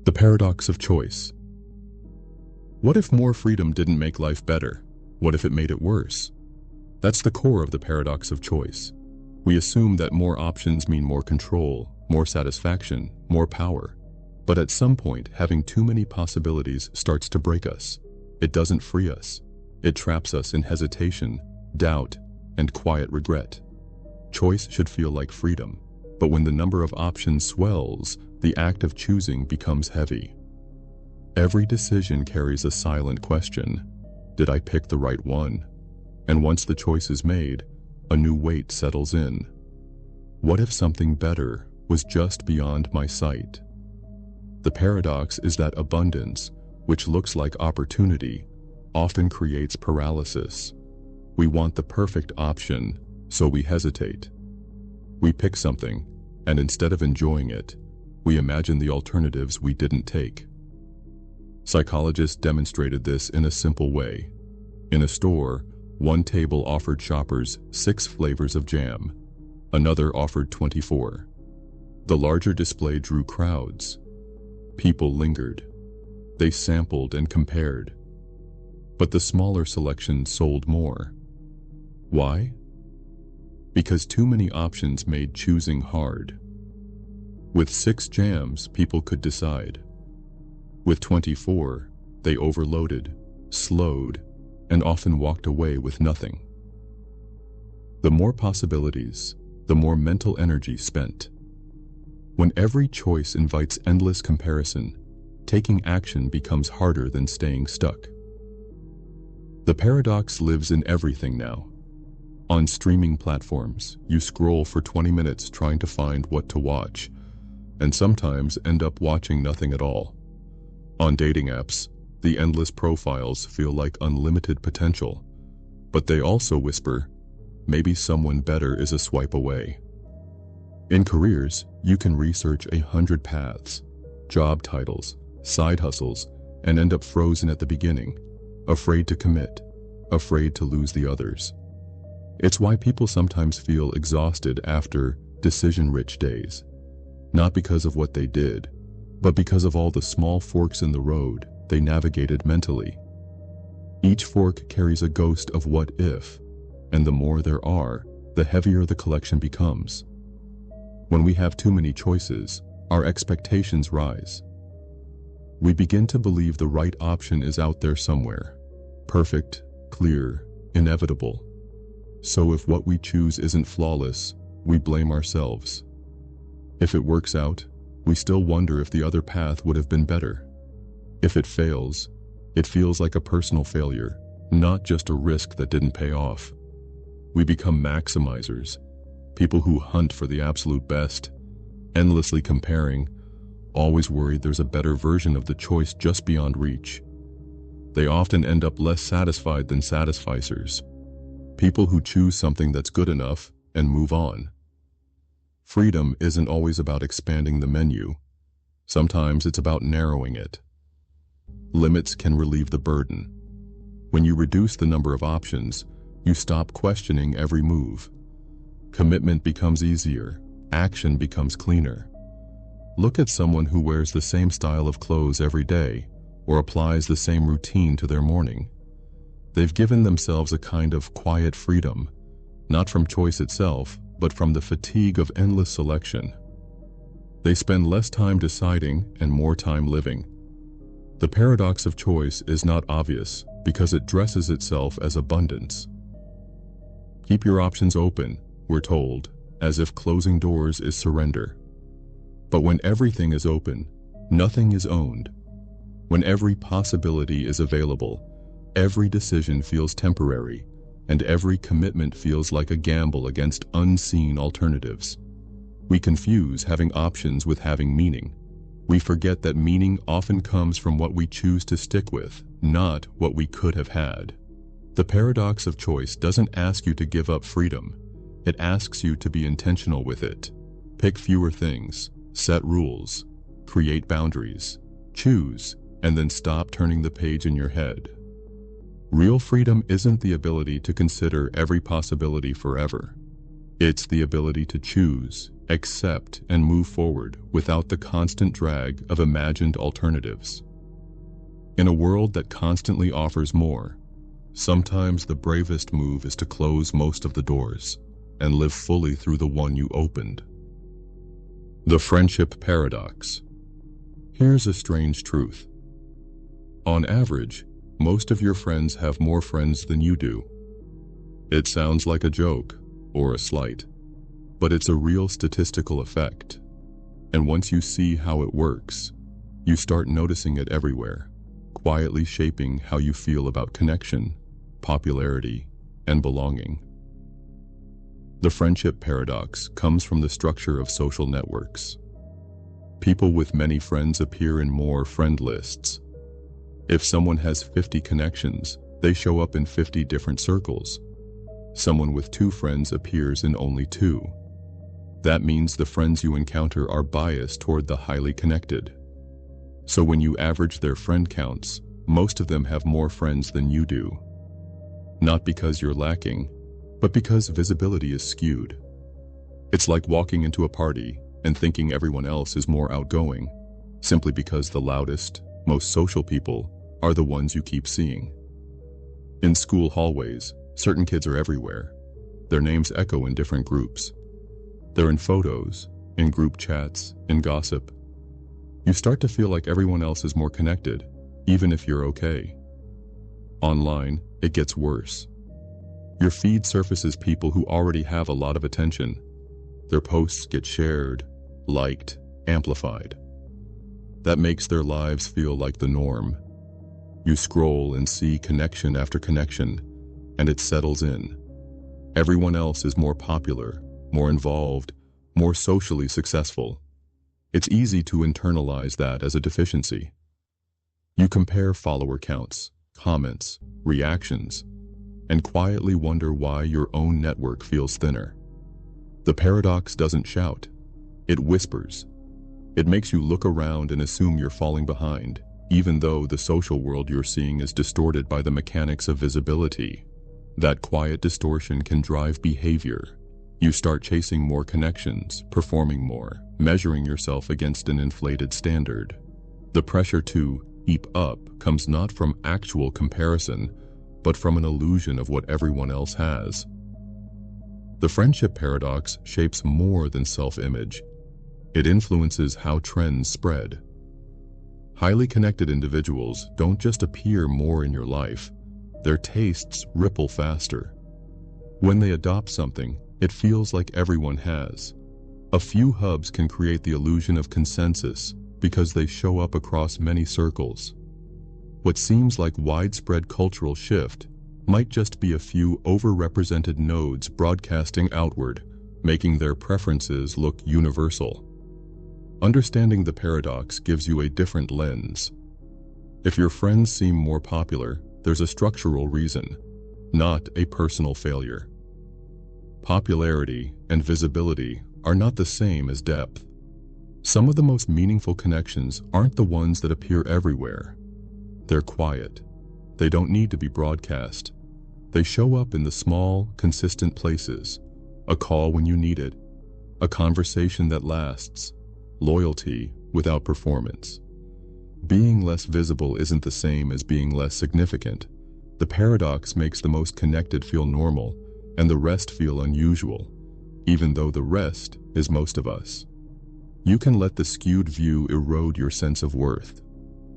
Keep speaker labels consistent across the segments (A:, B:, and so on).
A: The paradox of choice. What if more freedom didn't make life better? What if it made it worse? That's the core of the paradox of choice. We assume that more options mean more control, more satisfaction, more power. But at some point, having too many possibilities starts to break us. It doesn't free us. It traps us in hesitation, doubt, and quiet regret. Choice should feel like freedom, but when the number of options swells, the act of choosing becomes heavy. Every decision carries a silent question. Did I pick the right one? And once the choice is made, a new weight settles in. What if something better was just beyond my sight? The paradox is that abundance, which looks like opportunity, often creates paralysis. We want the perfect option, so we hesitate. We pick something, and instead of enjoying it, we imagine the alternatives we didn't take. Psychologists demonstrated this in a simple way. In a store, one table offered shoppers 6 flavors of jam. Another offered 24. The larger display drew crowds. People lingered. They sampled and compared. But the smaller selection sold more. Why? Because too many options made choosing hard. With 6 jams, people could decide. With 24, they overloaded, slowed, and often walked away with nothing. The more possibilities, the more mental energy spent. When every choice invites endless comparison, taking action becomes harder than staying stuck. The paradox lives in everything now. On streaming platforms, you scroll for 20 minutes trying to find what to watch, and sometimes end up watching nothing at all. On dating apps, the endless profiles feel like unlimited potential, but they also whisper, maybe someone better is a swipe away. In careers, you can research 100 paths, job titles, side hustles, and end up frozen at the beginning, afraid to commit, afraid to lose the others. It's why people sometimes feel exhausted after decision-rich days, not because of what they did, but because of all the small forks in the road they navigated mentally. Each fork carries a ghost of what if, and the more there are, the heavier the collection becomes. When we have too many choices, our expectations rise. We begin to believe the right option is out there somewhere, perfect, clear, inevitable. So if what we choose isn't flawless, we blame ourselves. If it works out, we still wonder if the other path would have been better. If it fails, it feels like a personal failure, not just a risk that didn't pay off. We become maximizers, people who hunt for the absolute best, endlessly comparing, always worried there's a better version of the choice just beyond reach. They often end up less satisfied than satisficers, people who choose something that's good enough and move on. Freedom isn't always about expanding the menu. Sometimes it's about narrowing it. Limits can relieve the burden. When you reduce the number of options, you stop questioning every move. Commitment becomes easier. Action becomes cleaner. Look at someone who wears the same style of clothes every day or applies the same routine to their morning. They've given themselves a kind of quiet freedom, not from choice itself, but from the fatigue of endless selection. They spend less time deciding and more time living. The paradox of choice is not obvious because it dresses itself as abundance. Keep your options open, we're told, as if closing doors is surrender. But when everything is open, nothing is owned. When every possibility is available, every decision feels temporary, and every commitment feels like a gamble against unseen alternatives. We confuse having options with having meaning. We forget that meaning often comes from what we choose to stick with, not what we could have had. The paradox of choice doesn't ask you to give up freedom. It asks you to be intentional with it. Pick fewer things, set rules, create boundaries, choose, and then stop turning the page in your head. Real freedom isn't the ability to consider every possibility forever. It's the ability to choose, accept, and move forward without the constant drag of imagined alternatives. In a world that constantly offers more, sometimes the bravest move is to close most of the doors and live fully through the one you opened. The friendship paradox. Here's a strange truth. On average, most of your friends have more friends than you do. It sounds like a joke or a slight, but it's a real statistical effect. And once you see how it works, you start noticing it everywhere, quietly shaping how you feel about connection, popularity, and belonging. The friendship paradox comes from the structure of social networks. People with many friends appear in more friend lists. If someone has 50 connections, they show up in 50 different circles. Someone with 2 friends appears in only 2. That means the friends you encounter are biased toward the highly connected. So when you average their friend counts, most of them have more friends than you do. Not because you're lacking, but because visibility is skewed. It's like walking into a party and thinking everyone else is more outgoing, simply because the loudest, most social people are the ones you keep seeing. In school hallways, certain kids are everywhere. Their names echo in different groups. They're in photos, in group chats, in gossip. You start to feel like everyone else is more connected, even if you're okay. Online, it gets worse. Your feed surfaces people who already have a lot of attention. Their posts get shared, liked, amplified. That makes their lives feel like the norm. You scroll and see connection after connection, and it settles in. Everyone else is more popular, more involved, more socially successful. It's easy to internalize that as a deficiency. You compare follower counts, comments, reactions, and quietly wonder why your own network feels thinner. The paradox doesn't shout. It whispers. It makes you look around and assume you're falling behind, even though the social world you're seeing is distorted by the mechanics of visibility. That quiet distortion can drive behavior. You start chasing more connections, performing more, measuring yourself against an inflated standard. The pressure to keep up comes not from actual comparison, but from an illusion of what everyone else has. The friendship paradox shapes more than self-image. It influences how trends spread. Highly connected individuals don't just appear more in your life, their tastes ripple faster. When they adopt something, it feels like everyone has. A few hubs can create the illusion of consensus because they show up across many circles. What seems like widespread cultural shift might just be a few overrepresented nodes broadcasting outward, making their preferences look universal. Understanding the paradox gives you a different lens. If your friends seem more popular, there's a structural reason, not a personal failure. Popularity and visibility are not the same as depth. Some of the most meaningful connections aren't the ones that appear everywhere. They're quiet. They don't need to be broadcast. They show up in the small, consistent places. A call when you need it. A conversation that lasts. Loyalty without performance. Being less visible isn't the same as being less significant. The paradox makes the most connected feel normal, and the rest feel unusual, even though the rest is most of us. You can let the skewed view erode your sense of worth,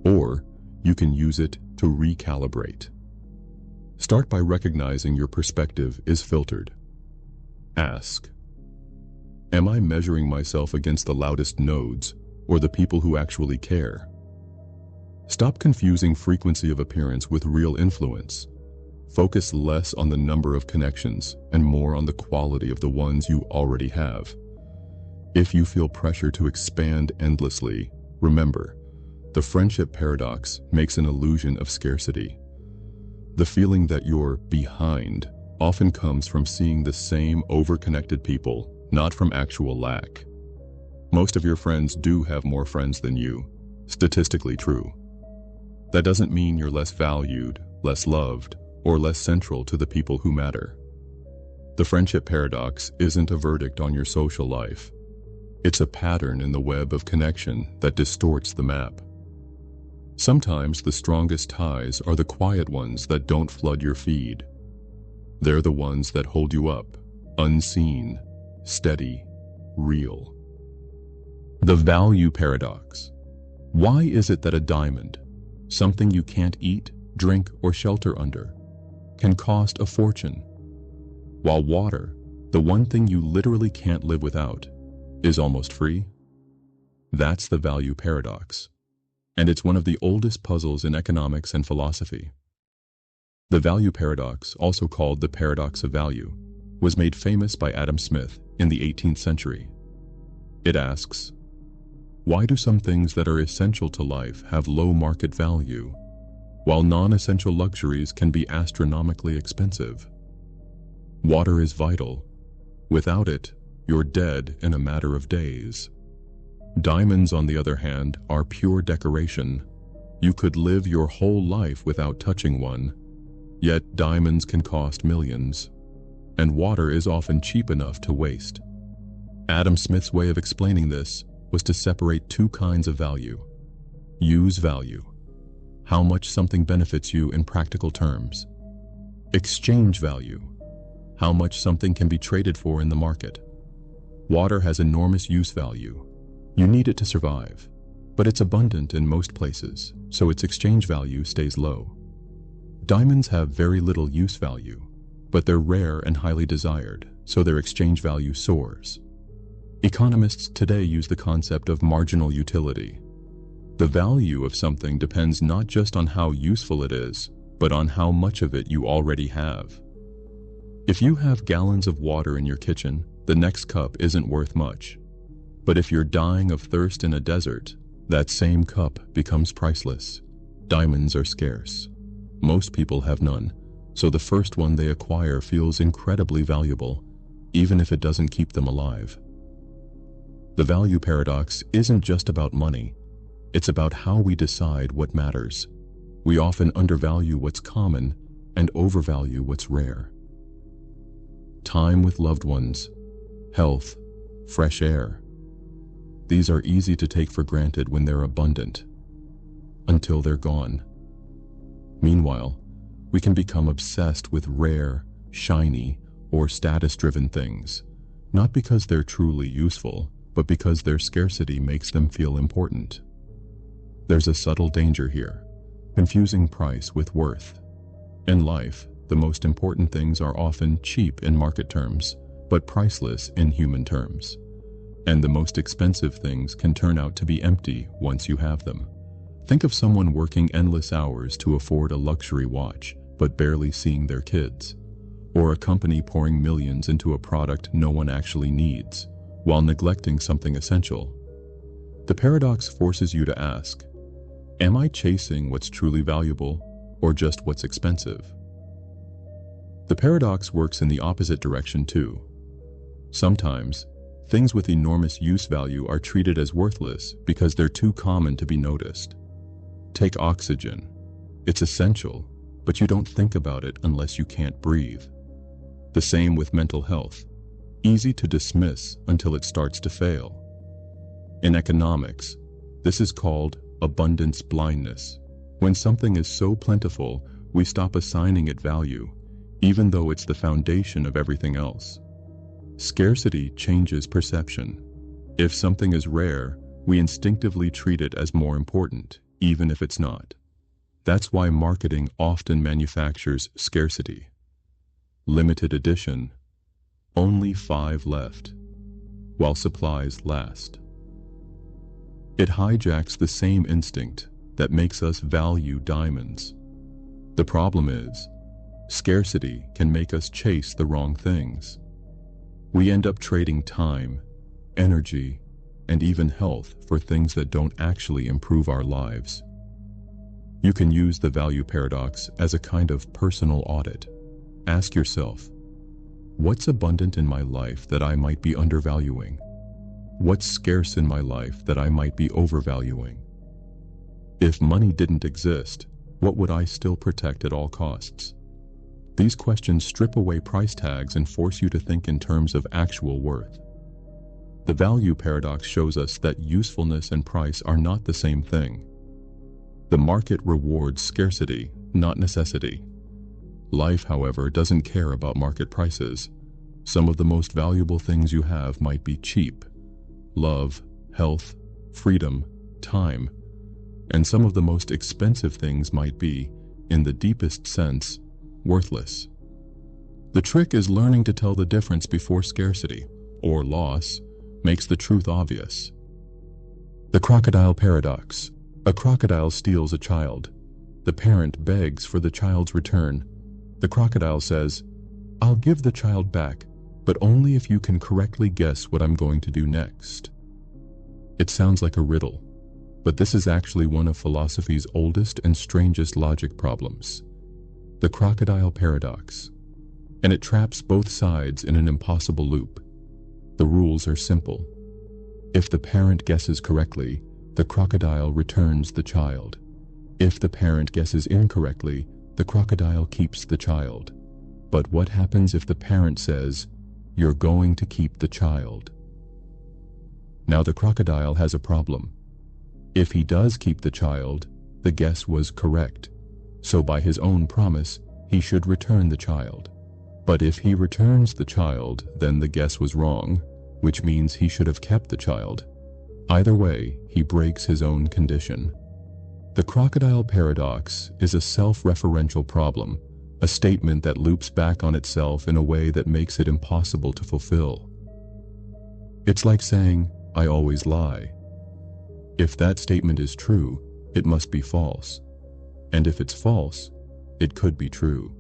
A: or you can use it to recalibrate. Start by recognizing your perspective is filtered. Ask, am I measuring myself against the loudest nodes or the people who actually care? Stop confusing frequency of appearance with real influence. Focus less on the number of connections and more on the quality of the ones you already have. If you feel pressure to expand endlessly, remember, the friendship paradox makes an illusion of scarcity. The feeling that you're behind often comes from seeing the same over-connected people, not from actual lack. Most of your friends do have more friends than you, statistically true. That doesn't mean you're less valued, less loved, or less central to the people who matter. The friendship paradox isn't a verdict on your social life. It's a pattern in the web of connection that distorts the map. Sometimes the strongest ties are the quiet ones that don't flood your feed. They're the ones that hold you up, unseen, steady, real. The value paradox. Why is it that a diamond, something you can't eat, drink, or shelter under, can cost a fortune, while water, the one thing you literally can't live without, is almost free? That's the value paradox, and it's one of the oldest puzzles in economics and philosophy. The value paradox, also called the paradox of value, was made famous by Adam Smith in the 18th century. It asks, why do some things that are essential to life have low market value, while non-essential luxuries can be astronomically expensive? Water is vital. Without it, you're dead in a matter of days. Diamonds, on the other hand, are pure decoration. You could live your whole life without touching one, yet diamonds can cost millions, and water is often cheap enough to waste. Adam Smith's way of explaining this was to separate two kinds of value. Use value, how much something benefits you in practical terms. Exchange value, how much something can be traded for in the market. Water has enormous use value. You need it to survive, but it's abundant in most places, so its exchange value stays low. Diamonds have very little use value, but they're rare and highly desired, so their exchange value soars. Economists today use the concept of marginal utility. The value of something depends not just on how useful it is, but on how much of it you already have. If you have gallons of water in your kitchen, the next cup isn't worth much. But if you're dying of thirst in a desert, that same cup becomes priceless. Diamonds are scarce. Most people have none, so the first one they acquire feels incredibly valuable, even if it doesn't keep them alive. The value paradox isn't just about money. It's about how we decide what matters. We often undervalue what's common and overvalue what's rare. Time with loved ones, health, fresh air. These are easy to take for granted when they're abundant, until they're gone. Meanwhile, we can become obsessed with rare, shiny, or status-driven things, not because they're truly useful, but because their scarcity makes them feel important. There's a subtle danger here, confusing price with worth. In life, the most important things are often cheap in market terms, but priceless in human terms. And the most expensive things can turn out to be empty once you have them. Think of someone working endless hours to afford a luxury watch, but barely seeing their kids. Or a company pouring millions into a product no one actually needs, while neglecting something essential. The paradox forces you to ask, am I chasing what's truly valuable, or just what's expensive? The paradox works in the opposite direction too. Sometimes, things with enormous use value are treated as worthless because they're too common to be noticed. Take oxygen. It's essential, but you don't think about it unless you can't breathe. The same with mental health. Easy to dismiss until it starts to fail. In economics, this is called abundance blindness. When something is so plentiful, we stop assigning it value, even though it's the foundation of everything else. Scarcity changes perception. If something is rare, we instinctively treat it as more important, even if it's not. That's why marketing often manufactures scarcity. Limited edition, only 5 left, while supplies last. It hijacks the same instinct that makes us value diamonds. The problem is, scarcity can make us chase the wrong things. We end up trading time, energy, and even health for things that don't actually improve our lives. You can use the value paradox as a kind of personal audit. Ask yourself, what's abundant in my life that I might be undervaluing? What's scarce in my life that I might be overvaluing? If money didn't exist, what would I still protect at all costs? These questions strip away price tags and force you to think in terms of actual worth. The value paradox shows us that usefulness and price are not the same thing. The market rewards scarcity, not necessity. Life, however, doesn't care about market prices. Some of the most valuable things you have might be cheap: love, health, freedom, time. And some of the most expensive things might be, in the deepest sense, worthless. The trick is learning to tell the difference before scarcity, or loss, makes the truth obvious. The crocodile paradox. A crocodile steals a child. The parent begs for the child's return. The crocodile says, "I'll give the child back, but only if you can correctly guess what I'm going to do next." It sounds like a riddle, but this is actually one of philosophy's oldest and strangest logic problems. The crocodile paradox. And it traps both sides in an impossible loop. The rules are simple. If the parent guesses correctly, the crocodile returns the child. If the parent guesses incorrectly, the crocodile keeps the child. But what happens if the parent says, "You're going to keep the child"? Now the crocodile has a problem. If he does keep the child, the guess was correct. So by his own promise, he should return the child. But if he returns the child, then the guess was wrong, which means he should have kept the child. Either way, he breaks his own condition. The crocodile paradox is a self-referential problem, a statement that loops back on itself in a way that makes it impossible to fulfill. It's like saying, "I always lie." If that statement is true, it must be false. And if it's false, it could be true.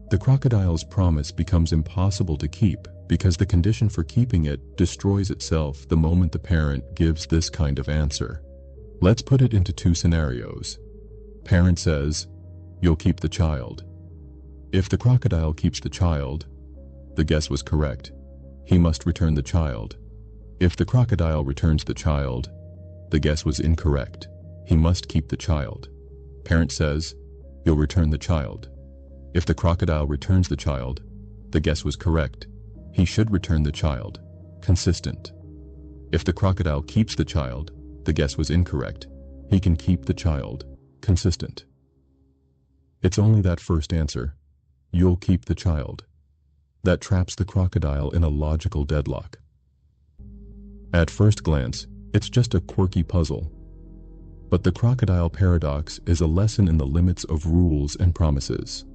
A: The crocodile's promise becomes impossible to keep because the condition for keeping it destroys itself the moment the parent gives this kind of answer. Let's put it into two scenarios. Parent says, "You'll keep the child." If the crocodile keeps the child, the guess was correct. He must return the child. If the crocodile returns the child, the guess was incorrect. He must keep the child. Parent says, "You'll return the child." If the crocodile returns the child, the guess was correct. He should return the child. Consistent. If the crocodile keeps the child, the guess was incorrect. He can keep the child. Consistent. It's only that first answer, "You'll keep the child," that traps the crocodile in a logical deadlock. At first glance, it's just a quirky puzzle. But the crocodile paradox is a lesson in the limits of rules and promises.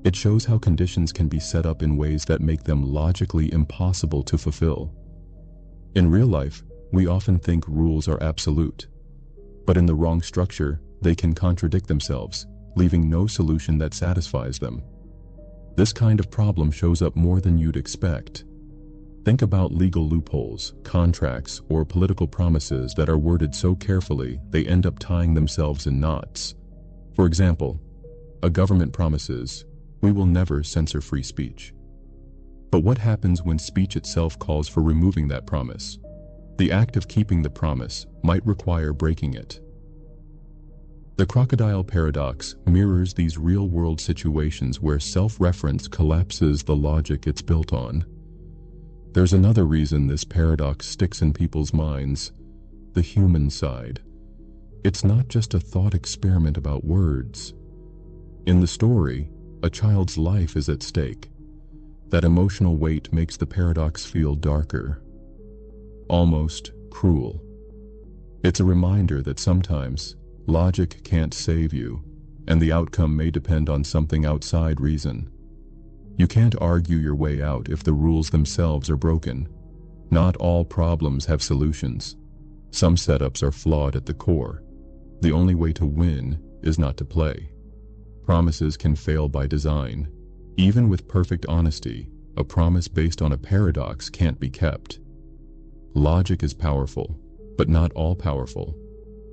A: It shows how conditions can be set up in ways that make them logically impossible to fulfill. In real life, we often think rules are absolute. But in the wrong structure, they can contradict themselves, leaving no solution that satisfies them. This kind of problem shows up more than you'd expect. Think about legal loopholes, contracts, or political promises that are worded so carefully they end up tying themselves in knots. For example, a government promises, "We will never censor free speech." But what happens when speech itself calls for removing that promise? The act of keeping the promise might require breaking it. The crocodile paradox mirrors these real-world situations where self-reference collapses the logic it's built on. There's another reason this paradox sticks in people's minds: the human side. It's not just a thought experiment about words. In the story, a child's life is at stake. That emotional weight makes the paradox feel darker, almost cruel. It's a reminder that sometimes logic can't save you, and the outcome may depend on something outside reason. You can't argue your way out if the rules themselves are broken. Not all problems have solutions. Some setups are flawed at the core. The only way to win is not to play. Promises can fail by design. Even with perfect honesty, a promise based on a paradox can't be kept. Logic is powerful, but not all-powerful.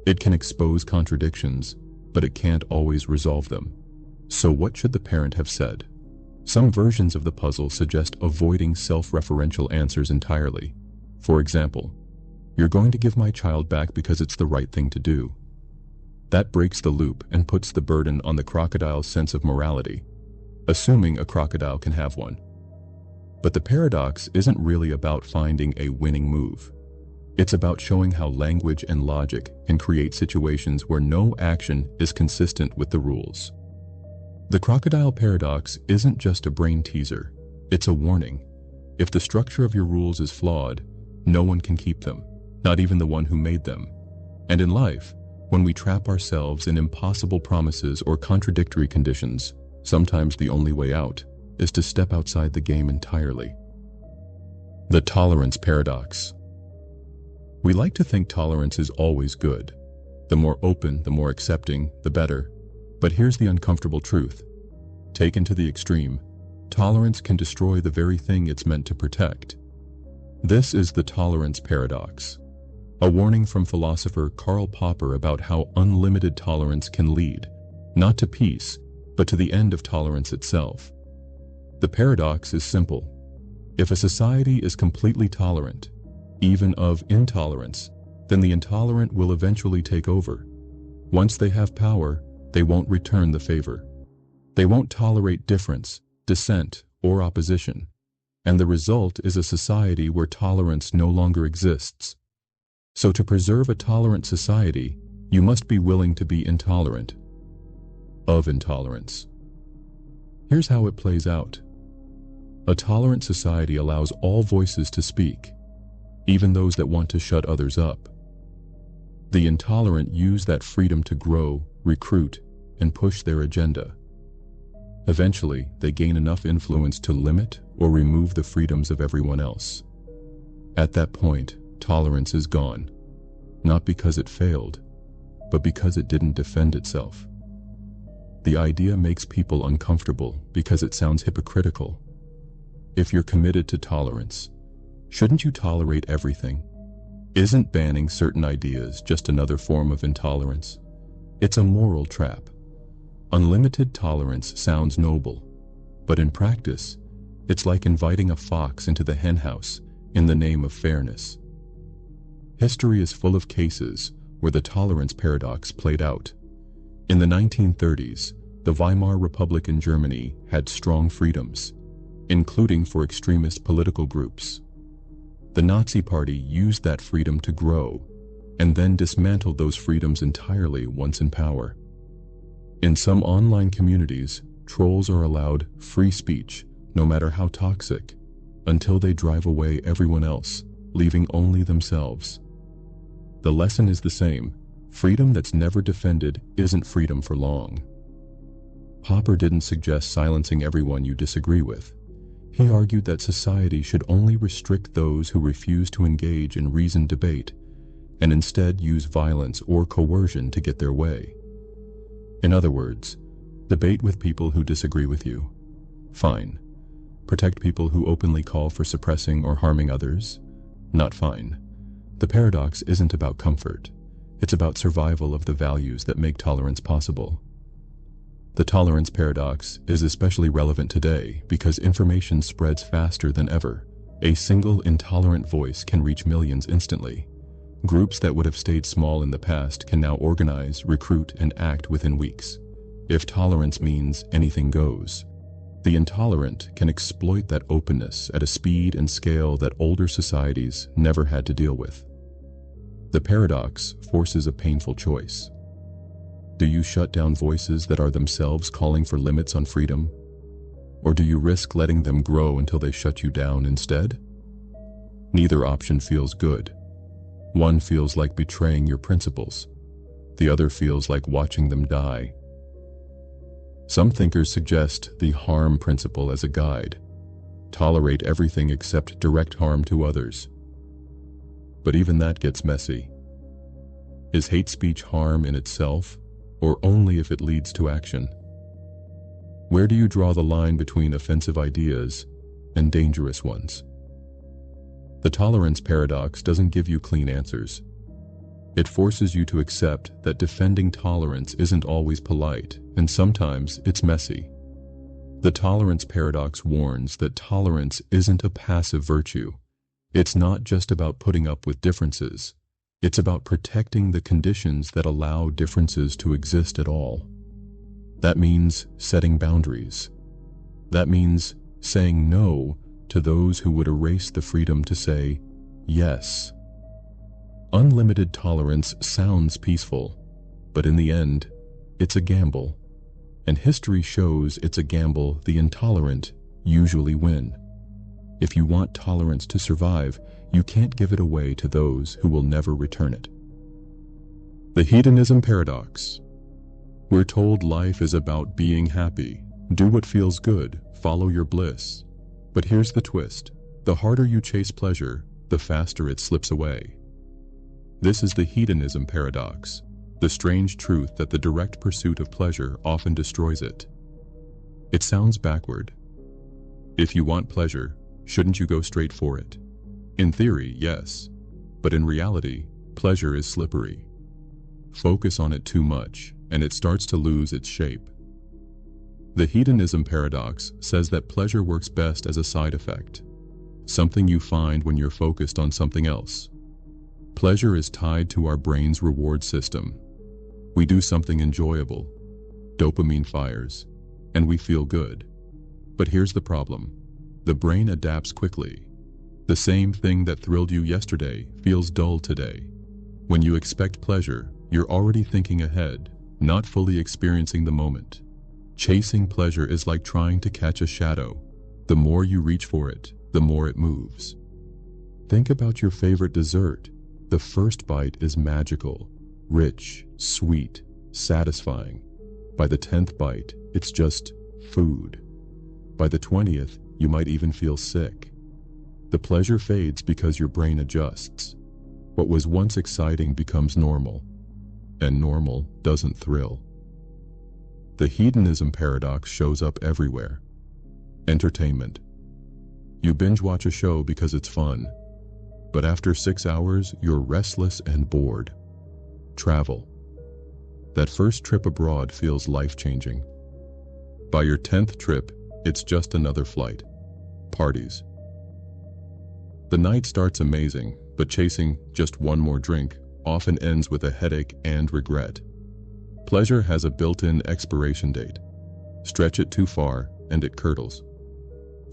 A: It can expose contradictions, but it can't always resolve them. So what should the parent have said? Some versions of the puzzle suggest avoiding self-referential answers entirely. For example, "You're going to give my child back because it's the right thing to do." That breaks the loop and puts the burden on the crocodile's sense of morality. assuming a crocodile can have one. But the paradox isn't really about finding a winning move. It's about showing how language and logic can create situations where no action is consistent with the rules. The crocodile paradox isn't just a brain teaser, it's a warning. If the structure of your rules is flawed, no one can keep them, not even the one who made them. And in life, when we trap ourselves in impossible promises or contradictory conditions, sometimes the only way out is to step outside the game entirely. The tolerance paradox. We like to think tolerance is always good. The more open, the more accepting, the better. But here's the uncomfortable truth. Taken to the extreme, tolerance can destroy the very thing it's meant to protect. This is the tolerance paradox, a warning from philosopher Karl Popper about how unlimited tolerance can lead, not to peace, but to the end of tolerance itself. The paradox is simple. If a society is completely tolerant, even of intolerance, then the intolerant will eventually take over. Once they have power, they won't return the favor. They won't tolerate difference, dissent, or opposition. And the result is a society where tolerance no longer exists. So to preserve a tolerant society, you must be willing to be intolerant of intolerance. Here's how it plays out. A tolerant society allows all voices to speak, even those that want to shut others up. The intolerant use that freedom to grow, recruit, and push their agenda. Eventually, they gain enough influence to limit or remove the freedoms of everyone else. At that point, tolerance is gone, not because it failed, but because it didn't defend itself. The idea makes people uncomfortable because it sounds hypocritical. If you're committed to tolerance, shouldn't you tolerate everything? Isn't banning certain ideas just another form of intolerance? It's a moral trap. Unlimited tolerance sounds noble, but in practice, it's like inviting a fox into the henhouse in the name of fairness. History is full of cases where the tolerance paradox played out. In the 1930s, the Weimar Republic in Germany had strong freedoms, including for extremist political groups. The Nazi Party used that freedom to grow, and then dismantled those freedoms entirely once in power. In some online communities, trolls are allowed free speech, no matter how toxic, until they drive away everyone else, leaving only themselves. The lesson is the same. Freedom that's never defended isn't freedom for long. Popper didn't suggest silencing everyone you disagree with. He argued that society should only restrict those who refuse to engage in reasoned debate, and instead use violence or coercion to get their way. In other words, debate with people who disagree with you. Fine. Protect people who openly call for suppressing or harming others? Not fine. The paradox isn't about comfort. It's about survival of the values that make tolerance possible. The tolerance paradox is especially relevant today because information spreads faster than ever. A single intolerant voice can reach millions instantly. Groups that would have stayed small in the past can now organize, recruit, and act within weeks. If tolerance means anything goes, the intolerant can exploit that openness at a speed and scale that older societies never had to deal with. The paradox forces a painful choice. Do you shut down voices that are themselves calling for limits on freedom? Or do you risk letting them grow until they shut you down instead? Neither option feels good. One feels like betraying your principles. The other feels like watching them die. Some thinkers suggest the harm principle as a guide. Tolerate everything except direct harm to others. But even that gets messy. Is hate speech harm in itself, or only if it leads to action? Where do you draw the line between offensive ideas and dangerous ones? The tolerance paradox doesn't give you clean answers. It forces you to accept that defending tolerance isn't always polite, and sometimes it's messy. The tolerance paradox warns that tolerance isn't a passive virtue. It's not just about putting up with differences. It's about protecting the conditions that allow differences to exist at all. That means setting boundaries, That means saying no to those who would erase the freedom to say yes. Unlimited tolerance sounds peaceful, but in the end, it's a gamble. And history shows it's a gamble the intolerant usually win. If you want tolerance to survive, you can't give it away to those who will never return it. The hedonism paradox. We're told life is about being happy. Do what feels good, follow your bliss. But here's the twist. The harder you chase pleasure, the faster it slips away. This is the hedonism paradox, the strange truth that the direct pursuit of pleasure often destroys it. It sounds backward. If you want pleasure, shouldn't you go straight for it? In theory, yes. But in reality, pleasure is slippery. Focus on it too much, and it starts to lose its shape. The hedonism paradox says that pleasure works best as a side effect, something you find when you're focused on something else. Pleasure is tied to our brain's reward system. We do something enjoyable, dopamine fires, and we feel good. But here's the problem. The brain adapts quickly. The same thing that thrilled you yesterday feels dull today. When you expect pleasure, you're already thinking ahead, not fully experiencing the moment. Chasing pleasure is like trying to catch a shadow. The more you reach for it, the more it moves. Think about your favorite dessert. The first bite is magical, rich, sweet, satisfying. By the 10th bite, it's just food. By the 20th, you might even feel sick. The pleasure fades because your brain adjusts. What was once exciting becomes normal, and normal doesn't thrill. The hedonism paradox shows up everywhere. Entertainment. You binge watch a show because it's fun, but after 6 hours, you're restless and bored. Travel. That first trip abroad feels life-changing. By your 10th trip, it's just another flight. Parties. The night starts amazing, but chasing just one more drink often ends with a headache and regret. Pleasure has a built-in expiration date. Stretch it too far, and it curdles.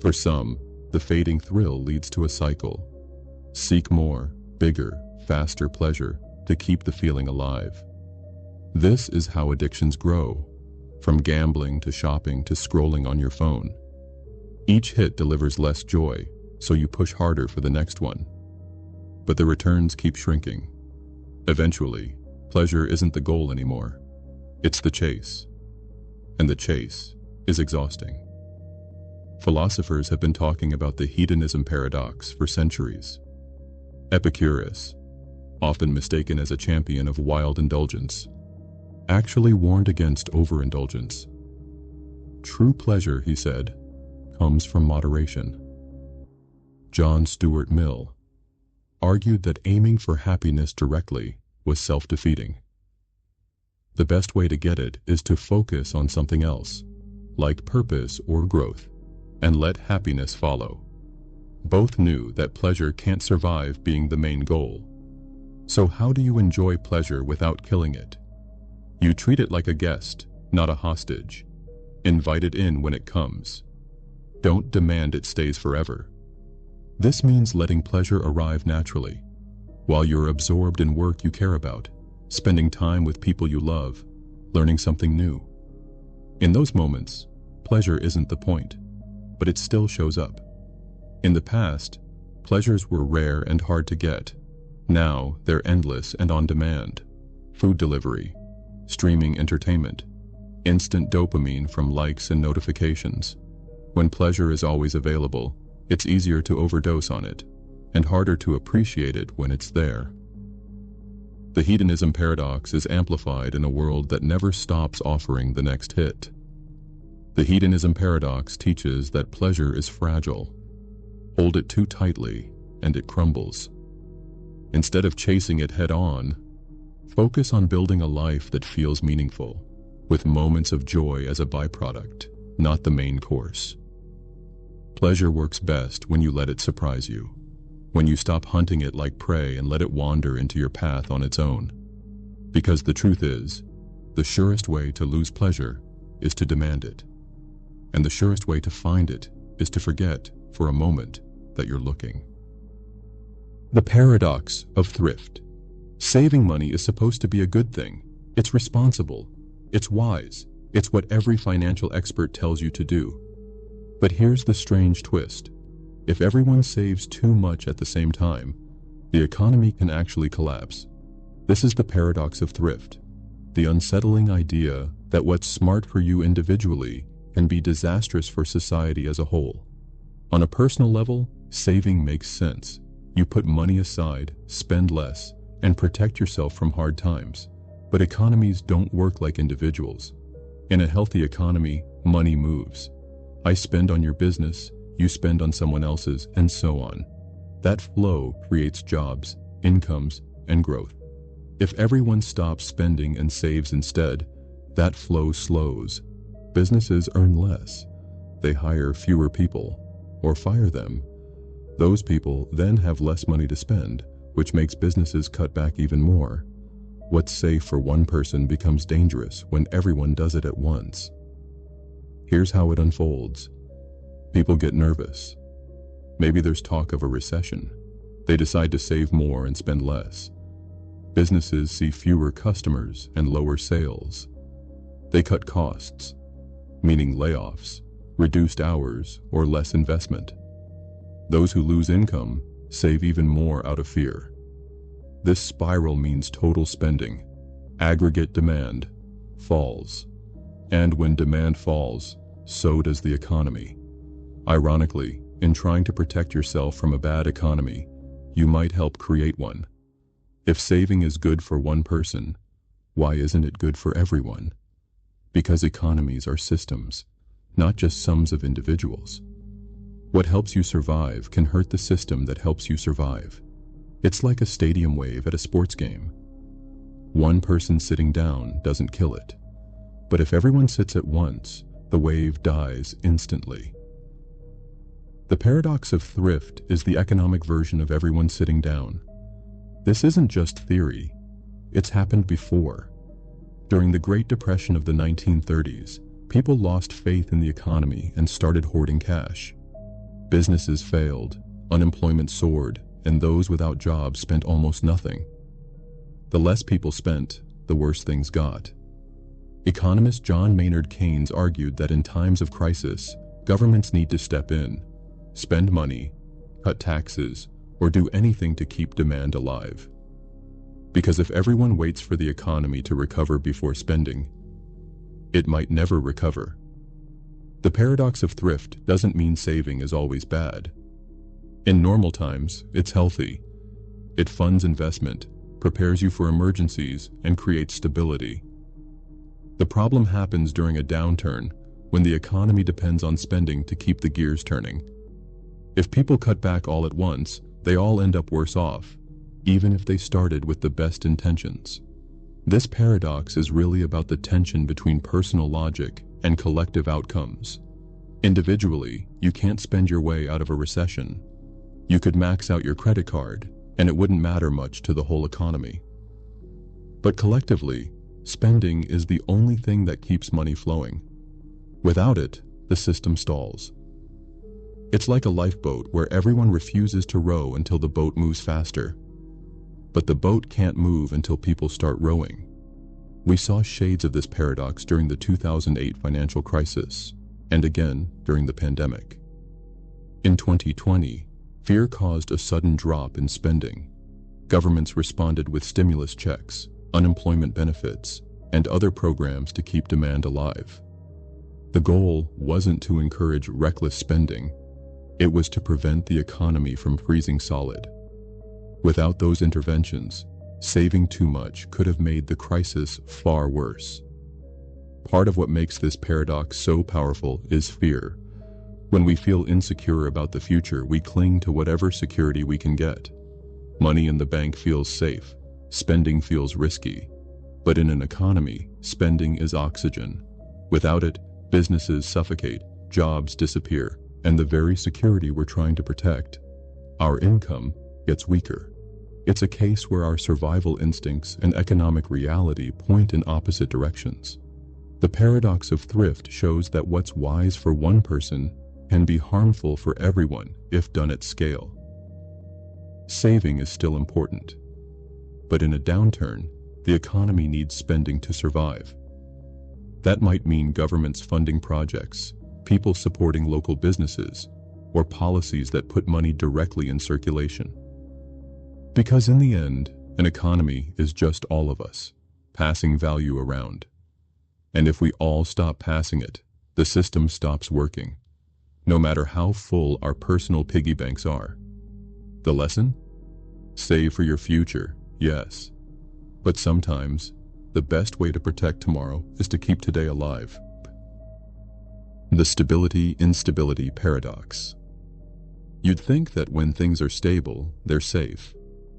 A: For some, the fading thrill leads to a cycle. Seek more, bigger, faster pleasure to keep the feeling alive. This is how addictions grow, from gambling to shopping to scrolling on your phone. Each hit delivers less joy, so you push harder for the next one. But the returns keep shrinking. Eventually, pleasure isn't the goal anymore. It's the chase. And the chase is exhausting. Philosophers have been talking about the hedonism paradox for centuries. Epicurus, often mistaken as a champion of wild indulgence, actually warned against overindulgence. True pleasure, he said, comes from moderation. John Stuart Mill argued that aiming for happiness directly was self-defeating. The best way to get it is to focus on something else, like purpose or growth, and let happiness follow. Both knew that pleasure can't survive being the main goal. So how do you enjoy pleasure without killing it? You treat it like a guest, not a hostage. Invite it in when it comes. Don't demand it stays forever. This means letting pleasure arrive naturally, while you're absorbed in work you care about, spending time with people you love, learning something new. In those moments, pleasure isn't the point, but it still shows up. In the past, pleasures were rare and hard to get. Now, they're endless and on demand. Food delivery, streaming entertainment, instant dopamine from likes and notifications. When pleasure is always available, it's easier to overdose on it, and harder to appreciate it when it's there. The hedonism paradox is amplified in a world that never stops offering the next hit. The hedonism paradox teaches that pleasure is fragile. Hold it too tightly, and it crumbles. Instead of chasing it head-on, focus on building a life that feels meaningful, with moments of joy as a byproduct, not the main course. Pleasure works best when you let it surprise you, when you stop hunting it like prey and let it wander into your path on its own. Because the truth is, the surest way to lose pleasure is to demand it. And the surest way to find it is to forget, for a moment, that you're looking. The paradox of thrift. Saving money is supposed to be a good thing. It's responsible. It's wise. It's what every financial expert tells you to do. But here's the strange twist. If everyone saves too much at the same time, the economy can actually collapse. This is the paradox of thrift. The unsettling idea that what's smart for you individually can be disastrous for society as a whole. On a personal level, saving makes sense. You put money aside, spend less, and protect yourself from hard times. But economies don't work like individuals. In a healthy economy, money moves. I spend on your business, you spend on someone else's, and so on. That flow creates jobs, incomes, and growth. If everyone stops spending and saves instead, that flow slows. Businesses earn less. They hire fewer people, or fire them. Those people then have less money to spend, which makes businesses cut back even more. What's safe for one person becomes dangerous when everyone does it at once. Here's how it unfolds. People get nervous. Maybe there's talk of a recession. They decide to save more and spend less. Businesses see fewer customers and lower sales. They cut costs, meaning layoffs, reduced hours, or less investment. Those who lose income save even more out of fear. This spiral means total spending. Aggregate demand falls. And when demand falls, so does the economy. Ironically, in trying to protect yourself from a bad economy, you might help create one. If saving is good for one person, why isn't it good for everyone? Because economies are systems, not just sums of individuals. What helps you survive can hurt the system that helps you survive. It's like a stadium wave at a sports game. One person sitting down doesn't kill it. But if everyone sits at once, the wave dies instantly. The paradox of thrift is the economic version of everyone sitting down. This isn't just theory. It's happened before. During the Great Depression of the 1930s, people lost faith in the economy and started hoarding cash. Businesses failed, unemployment soared, and those without jobs spent almost nothing. The less people spent, the worse things got. Economist John Maynard Keynes argued that in times of crisis, governments need to step in, spend money, cut taxes, or do anything to keep demand alive. Because if everyone waits for the economy to recover before spending, it might never recover. The paradox of thrift doesn't mean saving is always bad. In normal times, it's healthy. It funds investment, prepares you for emergencies, and creates stability. The problem happens during a downturn, when the economy depends on spending to keep the gears turning. If people cut back all at once, they all end up worse off, even if they started with the best intentions. This paradox is really about the tension between personal logic and collective outcomes. Individually, you can't spend your way out of a recession. You could max out your credit card, and it wouldn't matter much to the whole economy. But collectively, spending is the only thing that keeps money flowing. Without it, the system stalls. It's like a lifeboat where everyone refuses to row until the boat moves faster. But the boat can't move until people start rowing. We saw shades of this paradox during the 2008 financial crisis, and again during the pandemic. In 2020, fear caused a sudden drop in spending. Governments responded with stimulus checks, unemployment benefits, and other programs to keep demand alive. The goal wasn't to encourage reckless spending. It was to prevent the economy from freezing solid. Without those interventions, saving too much could have made the crisis far worse. Part of what makes this paradox so powerful is fear. When we feel insecure about the future, we cling to whatever security we can get. Money in the bank feels safe, spending feels risky. But in an economy, spending is oxygen. Without it, businesses suffocate, jobs disappear, and the very security we're trying to protect, our income, gets weaker. It's a case where our survival instincts and economic reality point in opposite directions. The paradox of thrift shows that what's wise for one person can be harmful for everyone if done at scale. Saving is still important, but in a downturn, the economy needs spending to survive. That might mean governments funding projects, people supporting local businesses, or policies that put money directly in circulation. Because in the end, an economy is just all of us, passing value around. And if we all stop passing it, the system stops working, no matter how full our personal piggy banks are. The lesson? Save for your future, yes. But sometimes, the best way to protect tomorrow is to keep today alive. The stability-instability paradox. You'd think that when things are stable, they're safe.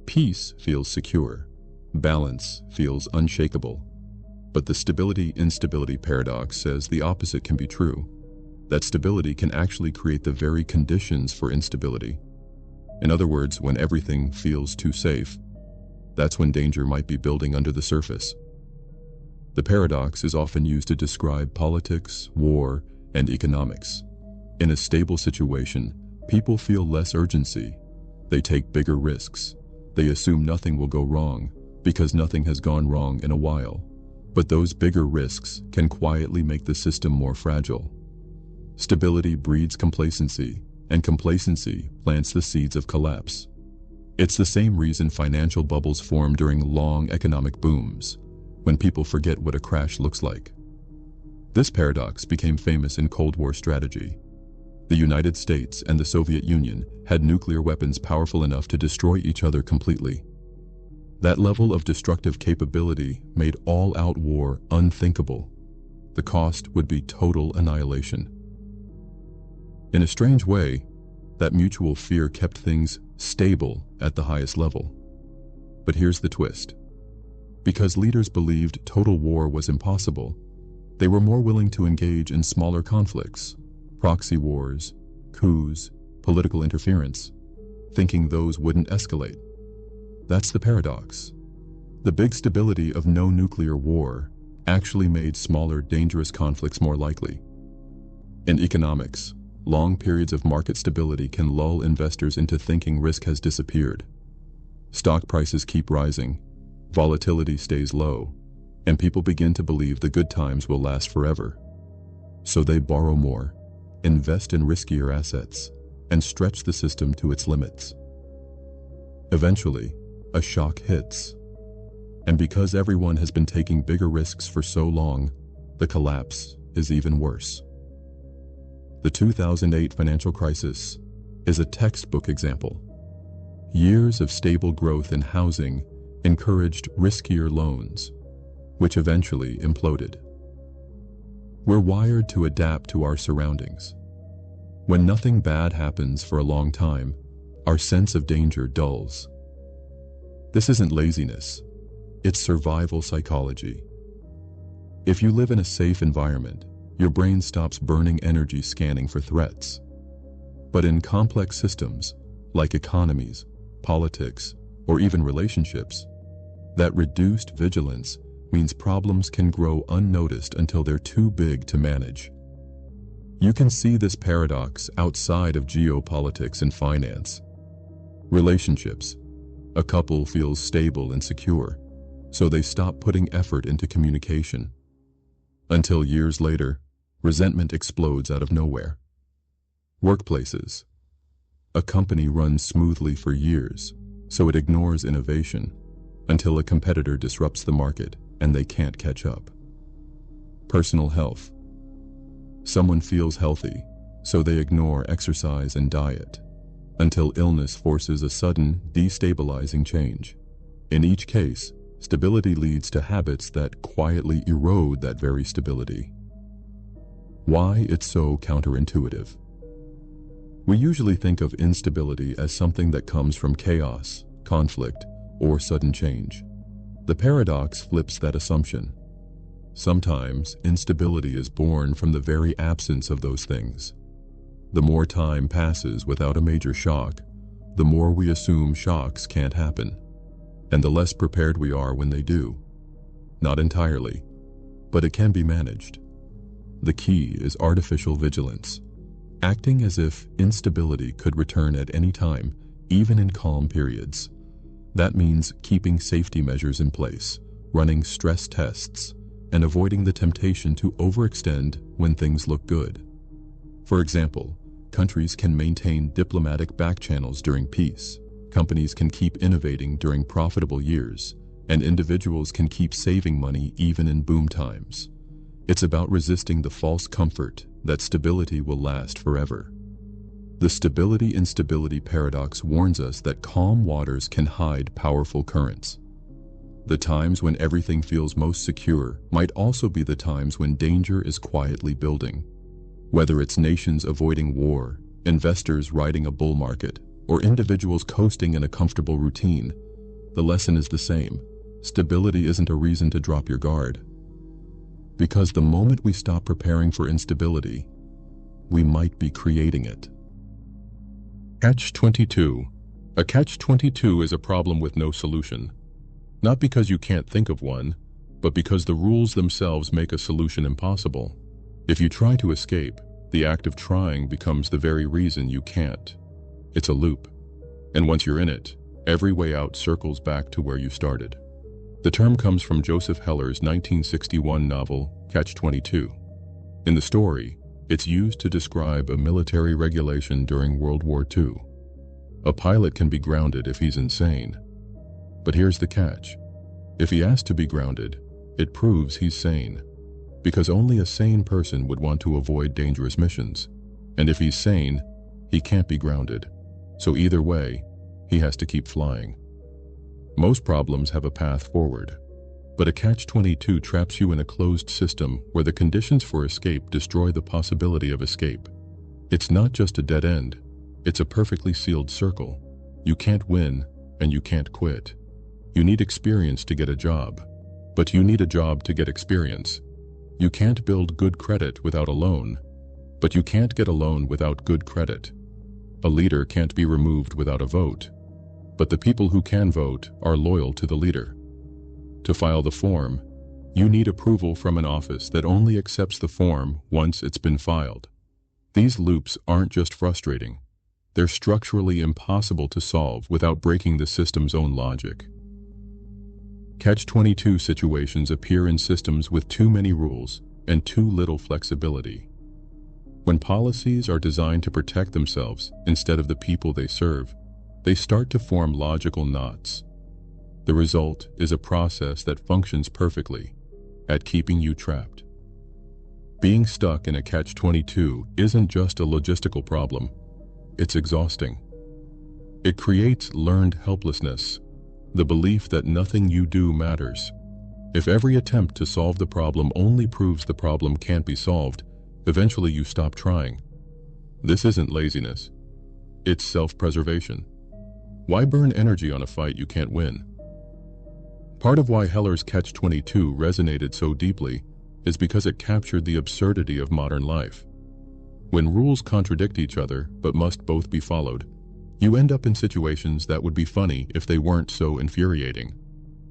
A: Peace feels secure. Balance feels unshakable. But the stability-instability paradox says the opposite can be true. That stability can actually create the very conditions for instability. In other words, when everything feels too safe, that's when danger might be building under the surface. The paradox is often used to describe politics, war, and economics. In a stable situation, people feel less urgency. They take bigger risks. They assume nothing will go wrong because nothing has gone wrong in a while. But those bigger risks can quietly make the system more fragile. Stability breeds complacency, and complacency plants the seeds of collapse. It's the same reason financial bubbles form during long economic booms, when people forget what a crash looks like. This paradox became famous in Cold War strategy. The United States and the Soviet Union had nuclear weapons powerful enough to destroy each other completely. That level of destructive capability made all-out war unthinkable. The cost would be total annihilation. In a strange way, that mutual fear kept things stable at the highest level. But here's the twist. Because leaders believed total war was impossible, they were more willing to engage in smaller conflicts, proxy wars, coups, political interference, thinking those wouldn't escalate. That's the paradox. The big stability of no nuclear war actually made smaller, dangerous conflicts more likely. In economics, long periods of market stability can lull investors into thinking risk has disappeared. Stock prices keep rising, volatility stays low, and people begin to believe the good times will last forever. So they borrow more, invest in riskier assets, and stretch the system to its limits. Eventually, a shock hits. And because everyone has been taking bigger risks for so long, the collapse is even worse. The 2008 financial crisis is a textbook example. Years of stable growth in housing encouraged riskier loans, which eventually imploded. We're wired to adapt to our surroundings. When nothing bad happens for a long time, our sense of danger dulls. This isn't laziness, it's survival psychology. If you live in a safe environment, your brain stops burning energy scanning for threats. But in complex systems, like economies, politics, or even relationships, that reduced vigilance means problems can grow unnoticed until they're too big to manage. You can see this paradox outside of geopolitics and finance. Relationships. A couple feels stable and secure, so they stop putting effort into communication. Until years later, resentment explodes out of nowhere. Workplaces. A company runs smoothly for years, so it ignores innovation until a competitor disrupts the market and they can't catch up. Personal health. Someone feels healthy, so they ignore exercise and diet until illness forces a sudden, destabilizing change. In each case, stability leads to habits that quietly erode that very stability. Why it's so counterintuitive. We usually think of instability as something that comes from chaos, conflict, or sudden change. The paradox flips that assumption. Sometimes, instability is born from the very absence of those things. The more time passes without a major shock, the more we assume shocks can't happen, and the less prepared we are when they do. Not entirely, but it can be managed. The key is artificial vigilance, acting as if instability could return at any time, even in calm periods. That means keeping safety measures in place, running stress tests, and avoiding the temptation to overextend when things look good. For example, countries can maintain diplomatic back channels during peace, companies can keep innovating during profitable years, and individuals can keep saving money even in boom times. It's about resisting the false comfort that stability will last forever. The stability-instability paradox warns us that calm waters can hide powerful currents. The times when everything feels most secure might also be the times when danger is quietly building. Whether it's nations avoiding war, investors riding a bull market, or individuals coasting in a comfortable routine, the lesson is the same. Stability isn't a reason to drop your guard. Because the moment we stop preparing for instability, we might be creating it. Catch-22. A catch-22 is a problem with no solution. Not because you can't think of one, but because the rules themselves make a solution impossible. If you try to escape, the act of trying becomes the very reason you can't. It's a loop. And once you're in it, every way out circles back to where you started. The term comes from Joseph Heller's 1961 novel, Catch-22. In the story, it's used to describe a military regulation during World War II. A pilot can be grounded if he's insane. But here's the catch. If he asks to be grounded, it proves he's sane. Because only a sane person would want to avoid dangerous missions. And if he's sane, he can't be grounded. So either way, he has to keep flying. Most problems have a path forward. But a catch-22 traps you in a closed system where the conditions for escape destroy the possibility of escape. It's not just a dead end. It's a perfectly sealed circle. You can't win, and you can't quit. You need experience to get a job. But you need a job to get experience. You can't build good credit without a loan. But you can't get a loan without good credit. A leader can't be removed without a vote. But the people who can vote are loyal to the leader. To file the form, you need approval from an office that only accepts the form once it's been filed. These loops aren't just frustrating. They're structurally impossible to solve without breaking the system's own logic. Catch-22 situations appear in systems with too many rules and too little flexibility. When policies are designed to protect themselves instead of the people they serve, they start to form logical knots. The result is a process that functions perfectly at keeping you trapped. Being stuck in a catch-22 isn't just a logistical problem, it's exhausting. It creates learned helplessness, the belief that nothing you do matters. If every attempt to solve the problem only proves the problem can't be solved, eventually you stop trying. This isn't laziness, it's self-preservation. Why burn energy on a fight you can't win? Part of why Heller's Catch-22 resonated so deeply is because it captured the absurdity of modern life. When rules contradict each other but must both be followed, you end up in situations that would be funny if they weren't so infuriating.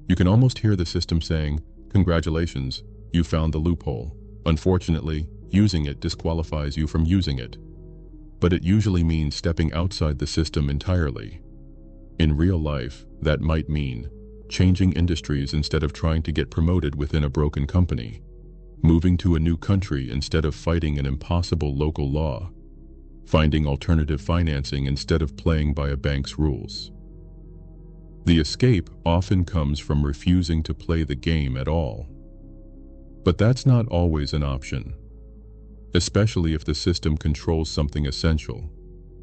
A: You can almost hear the system saying, "Congratulations, you found the loophole. Unfortunately, using it disqualifies you from using it." But it usually means stepping outside the system entirely. In real life, that might mean changing industries instead of trying to get promoted within a broken company, moving to a new country instead of fighting an impossible local law, finding alternative financing instead of playing by a bank's rules. The escape often comes from refusing to play the game at all. But that's not always an option, especially if the system controls something essential,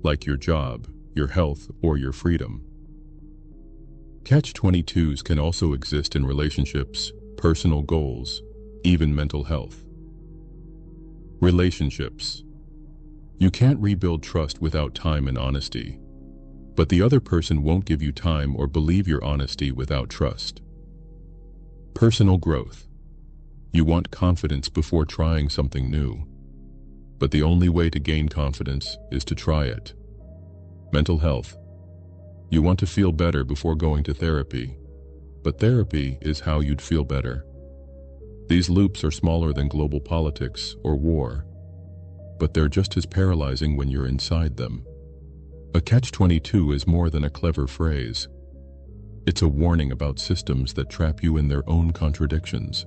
A: like your job, your health, or your freedom. Catch-22s can also exist in relationships, personal goals, even mental health. Relationships. You can't rebuild trust without time and honesty, but the other person won't give you time or believe your honesty without trust. Personal growth. You want confidence before trying something new, but the only way to gain confidence is to try it. Mental health. You want to feel better before going to therapy, but therapy is how you'd feel better. These loops are smaller than global politics or war, but they're just as paralyzing when you're inside them. A catch-22 is more than a clever phrase. It's a warning about systems that trap you in their own contradictions.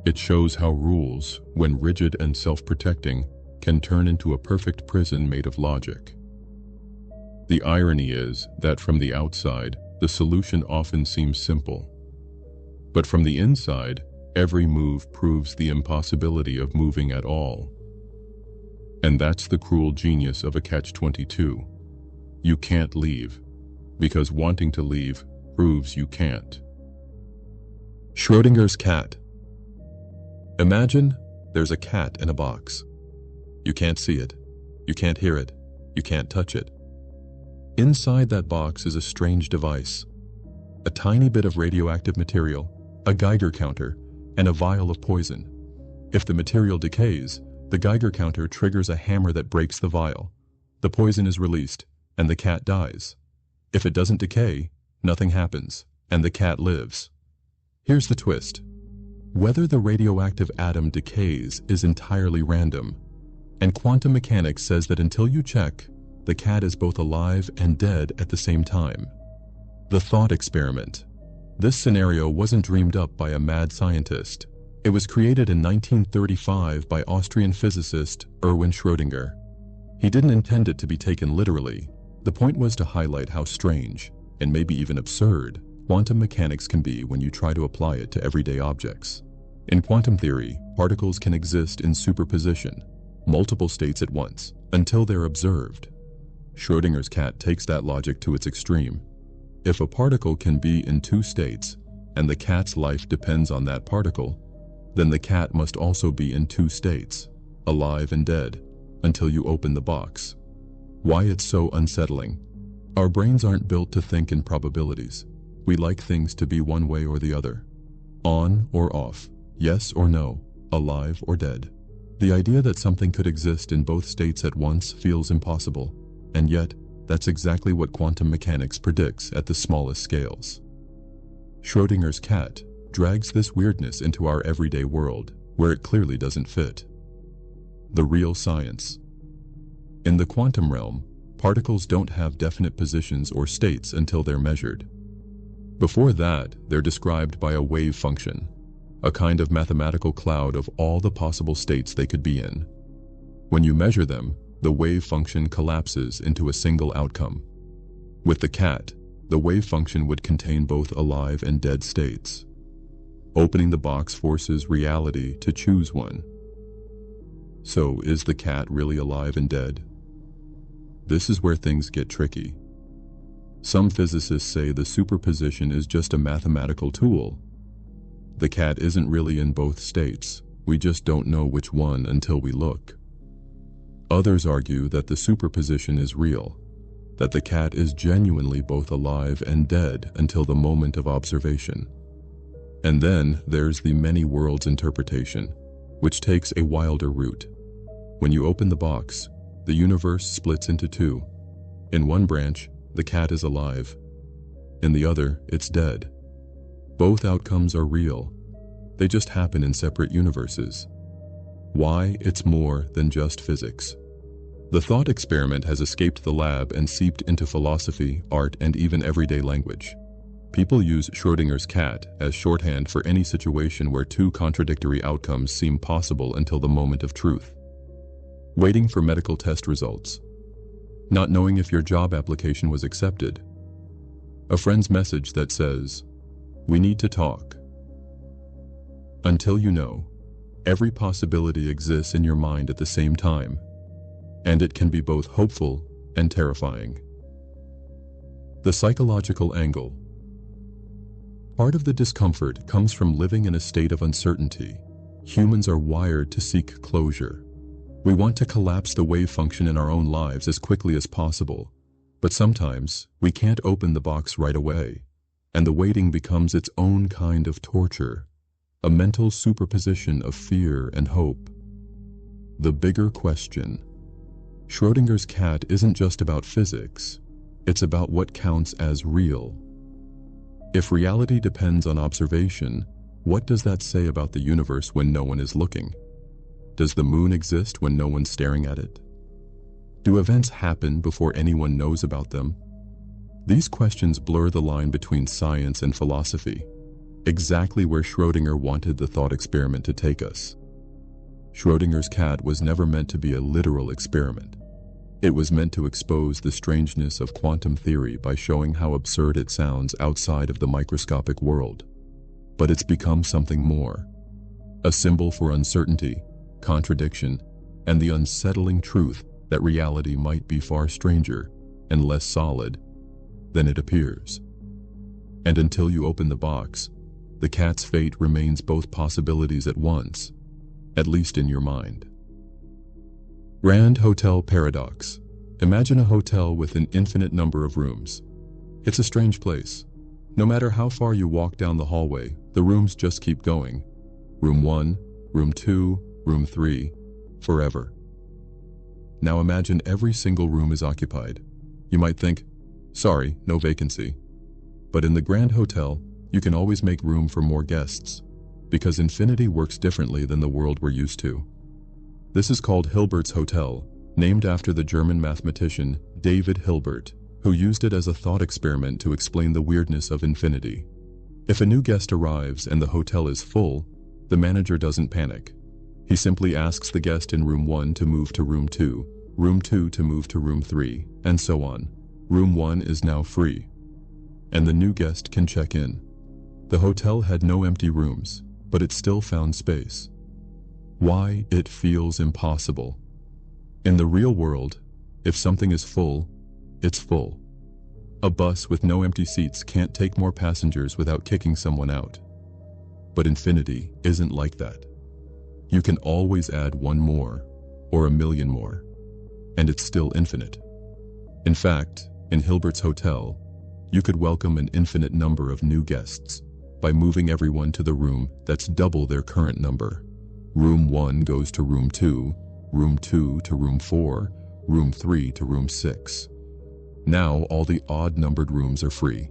A: It shows how rules, when rigid and self-protecting, can turn into a perfect prison made of logic. The irony is that from the outside, the solution often seems simple. But from the inside, every move proves the impossibility of moving at all. And that's the cruel genius of a catch-22. You can't leave, because wanting to leave proves you can't. Schrödinger's cat. Imagine there's a cat in a box. You can't see it, you can't hear it, you can't touch it. Inside that box is a strange device. A tiny bit of radioactive material, a Geiger counter, and a vial of poison. If the material decays, the Geiger counter triggers a hammer that breaks the vial. The poison is released, and the cat dies. If it doesn't decay, nothing happens, and the cat lives. Here's the twist. Whether the radioactive atom decays is entirely random, and quantum mechanics says that until you check, the cat is both alive and dead at the same time. The thought experiment. This scenario wasn't dreamed up by a mad scientist. It was created in 1935 by Austrian physicist Erwin Schrödinger. He didn't intend it to be taken literally. The point was to highlight how strange, and maybe even absurd, quantum mechanics can be when you try to apply it to everyday objects. In quantum theory, particles can exist in superposition, multiple states at once, until they're observed. Schrödinger's cat takes that logic to its extreme. If a particle can be in two states, and the cat's life depends on that particle, then the cat must also be in two states, alive and dead, until you open the box. Why it's so unsettling? Our brains aren't built to think in probabilities. We like things to be one way or the other. On or off, yes or no, alive or dead. The idea that something could exist in both states at once feels impossible, and yet, that's exactly what quantum mechanics predicts at the smallest scales. Schrödinger's cat drags this weirdness into our everyday world, where it clearly doesn't fit. The real science. In the quantum realm, particles don't have definite positions or states until they're measured. Before that, they're described by a wave function, a kind of mathematical cloud of all the possible states they could be in. When you measure them, the wave function collapses into a single outcome. With the cat, the wave function would contain both alive and dead states. Opening the box forces reality to choose one. So, is the cat really alive and dead? This is where things get tricky. Some physicists say the superposition is just a mathematical tool. The cat isn't really in both states, we just don't know which one until we look. Others argue that the superposition is real, that the cat is genuinely both alive and dead until the moment of observation. And then there's the many worlds interpretation, which takes a wilder route. When you open the box, the universe splits into two. In one branch, the cat is alive. In the other, it's dead. Both outcomes are real. They just happen in separate universes. Why it's more than just physics. The thought experiment has escaped the lab and seeped into philosophy, art, and even everyday language. People use Schrödinger's cat as shorthand for any situation where two contradictory outcomes seem possible until the moment of truth. Waiting for medical test results. Not knowing if your job application was accepted. A friend's message that says, "We need to talk." Until you know, every possibility exists in your mind at the same time, and it can be both hopeful and terrifying. The psychological angle. Part of the discomfort comes from living in a state of uncertainty. Humans are wired to seek closure. We want to collapse the wave function in our own lives as quickly as possible, but sometimes we can't open the box right away, and the waiting becomes its own kind of torture, a mental superposition of fear and hope. The bigger question. Schrödinger's cat isn't just about physics, it's about what counts as real. If reality depends on observation, What does that say about the universe when no one is looking? Does the moon exist when no one's staring at it? Do events happen before anyone knows about them? These questions blur the line between science and philosophy, exactly where Schrödinger wanted the thought experiment to take us. Schrödinger's cat was never meant to be a literal experiment. It was meant to expose the strangeness of quantum theory by showing how absurd it sounds outside of the microscopic world. But it's become something more. A symbol for uncertainty, contradiction, and the unsettling truth that reality might be far stranger and less solid than it appears. And until you open the box, the cat's fate remains both possibilities at once, at least in your mind. Grand Hotel Paradox. Imagine a hotel with an infinite number of rooms. It's a strange place. No matter how far you walk down the hallway, the rooms just keep going. Room 1, room 2, room 3, forever. Now imagine every single room is occupied. You might think, sorry, no vacancy. But in the Grand Hotel, you can always make room for more guests, because infinity works differently than the world we're used to. This is called Hilbert's Hotel, named after the German mathematician David Hilbert, who used it as a thought experiment to explain the weirdness of infinity. If a new guest arrives and the hotel is full, the manager doesn't panic. He simply asks the guest in room 1 to move to room 2, room 2 to move to room 3, and so on. Room 1 is now free, and the new guest can check in. The hotel had no empty rooms, but it still found space. Why? It feels impossible. In the real world, if something is full, it's full. A bus with no empty seats can't take more passengers without kicking someone out. But infinity isn't like that. You can always add one more, or a million more, and it's still infinite. In fact, in Hilbert's Hotel, you could welcome an infinite number of new guests by moving everyone to the room that's double their current number. Room 1 goes to room 2, room 2 to room 4, room 3 to room 6. Now all the odd-numbered rooms are free,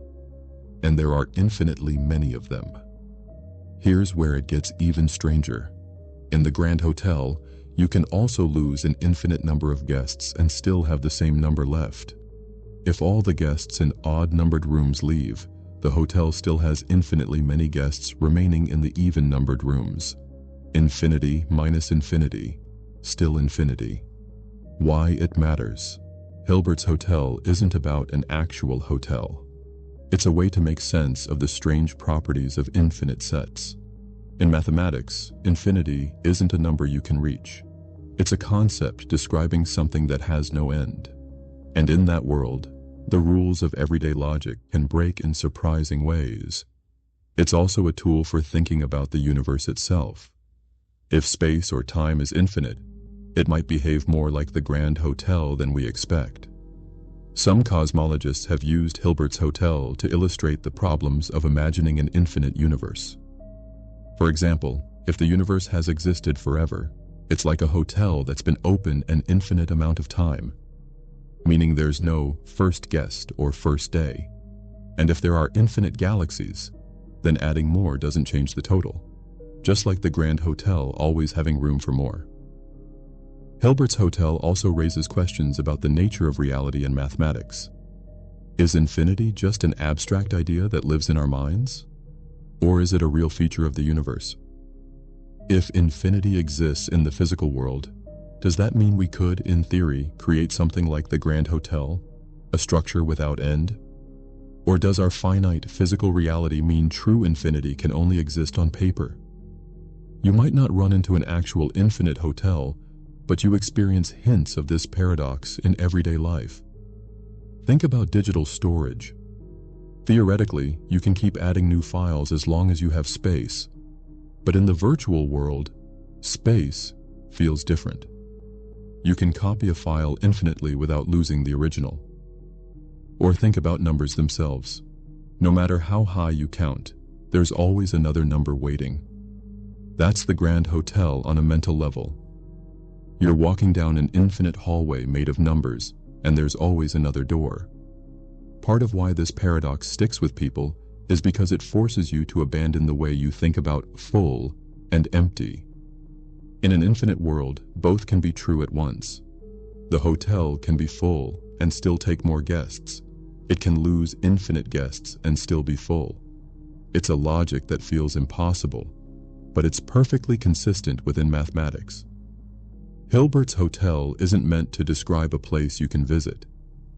A: and there are infinitely many of them. Here's where it gets even stranger. In the Grand Hotel, you can also lose an infinite number of guests and still have the same number left. If all the guests in odd-numbered rooms leave, the hotel still has infinitely many guests remaining in the even-numbered rooms. Infinity minus infinity, still infinity. Why it matters. Hilbert's Hotel isn't about an actual hotel. It's a way to make sense of the strange properties of infinite sets. In mathematics, infinity isn't a number you can reach. It's a concept describing something that has no end. And in that world, the rules of everyday logic can break in surprising ways. It's also a tool for thinking about the universe itself. If space or time is infinite, it might behave more like the Grand Hotel than we expect. Some cosmologists have used Hilbert's Hotel to illustrate the problems of imagining an infinite universe. For example, if the universe has existed forever, it's like a hotel that's been open an infinite amount of time, meaning there's no first guest or first day. And if there are infinite galaxies, then adding more doesn't change the total, just like the Grand Hotel always having room for more. Hilbert's Hotel also raises questions about the nature of reality and mathematics. Is infinity just an abstract idea that lives in our minds? Or is it a real feature of the universe? If infinity exists in the physical world, does that mean we could, in theory, create something like the Grand Hotel, a structure without end? Or does our finite physical reality mean true infinity can only exist on paper? You might not run into an actual infinite hotel, but you experience hints of this paradox in everyday life. Think about digital storage. Theoretically, you can keep adding new files as long as you have space. But in the virtual world, space feels different. You can copy a file infinitely without losing the original. Or think about numbers themselves. No matter how high you count, there's always another number waiting. That's the Grand Hotel on a mental level. You're walking down an infinite hallway made of numbers, and there's always another door. Part of why this paradox sticks with people is because it forces you to abandon the way you think about full and empty. In an infinite world, both can be true at once. The hotel can be full and still take more guests. It can lose infinite guests and still be full. It's a logic that feels impossible, but it's perfectly consistent within mathematics. Hilbert's Hotel isn't meant to describe a place you can visit.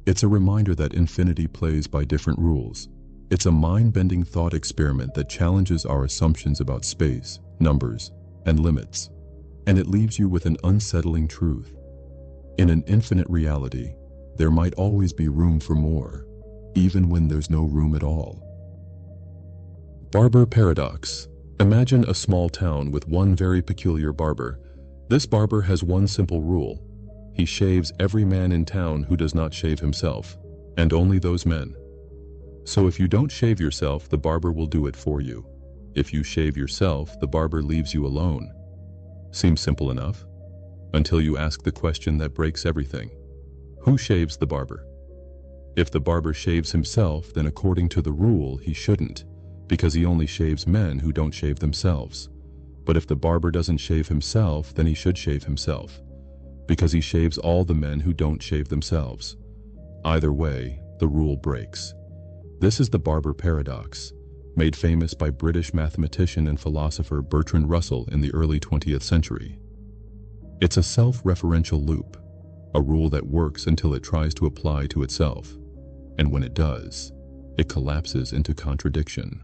A: It's a reminder that infinity plays by different rules. It's a mind-bending thought experiment that challenges our assumptions about space, numbers, and limits. And it leaves you with an unsettling truth. In an infinite reality, there might always be room for more, even when there's no room at all. Barber paradox. Imagine a small town with one very peculiar barber. This barber has one simple rule. He shaves every man in town who does not shave himself, and only those men. So if you don't shave yourself, the barber will do it for you. If you shave yourself, the barber leaves you alone. Seems simple enough, until you ask the question that breaks everything. Who shaves the barber? If the barber shaves himself, then according to the rule, he shouldn't, because he only shaves men who don't shave themselves. But if the barber doesn't shave himself, then he should shave himself, because he shaves all the men who don't shave themselves. Either way, the rule breaks. This is the Barber paradox, made famous by British mathematician and philosopher Bertrand Russell in the early 20th century. It's a self-referential loop, a rule that works until it tries to apply to itself, and when it does, it collapses into contradiction.